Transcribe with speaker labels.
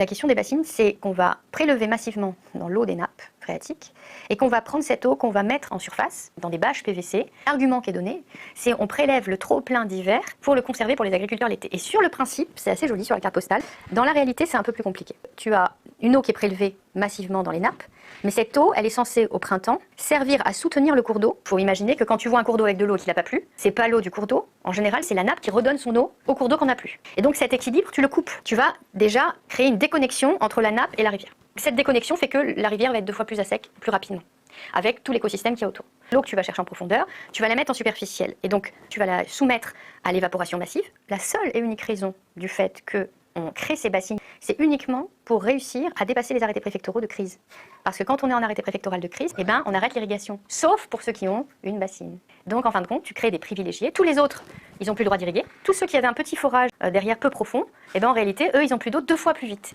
Speaker 1: La question des bassines, c'est qu'on va prélever massivement dans l'eau des nappes phréatiques et qu'on va prendre cette eau qu'on va mettre en surface, dans des bâches PVC. L'argument qui est donné, c'est on prélève le trop-plein d'hiver pour le conserver pour les agriculteurs l'été. Et sur le principe, c'est assez joli sur la carte postale. Dans la réalité, c'est un peu plus compliqué. Tu as une eau qui est prélevée massivement dans les nappes, mais cette eau, elle est censée, au printemps, servir à soutenir le cours d'eau. Il faut imaginer que quand tu vois un cours d'eau avec de l'eau qui n'a pas plu, c'est pas l'eau du cours d'eau. En général, c'est la nappe qui redonne son eau au cours d'eau qu'on n'a plus. Et donc cet équilibre, tu le coupes. Tu vas déjà créer une déconnexion entre la nappe et la rivière. Cette déconnexion fait que la rivière va être 2 fois plus à sec, plus rapidement, avec tout l'écosystème qu'il y a autour. L'eau que tu vas chercher en profondeur, tu vas la mettre en superficielle. Et donc, tu vas la soumettre à l'évaporation massive. La seule et unique raison du fait qu'on crée ces bassines, c'est uniquement pour réussir à dépasser les arrêtés préfectoraux de crise. Parce que quand on est en arrêté préfectoral de crise, eh ben, on arrête l'irrigation, sauf pour ceux qui ont une bassine. Donc, en fin de compte, tu crées des privilégiés. Tous les autres, ils n'ont plus le droit d'irriguer. Tous ceux qui avaient un petit forage derrière peu profond, eh ben, en réalité, eux, ils ont plus d'eau 2 fois plus vite.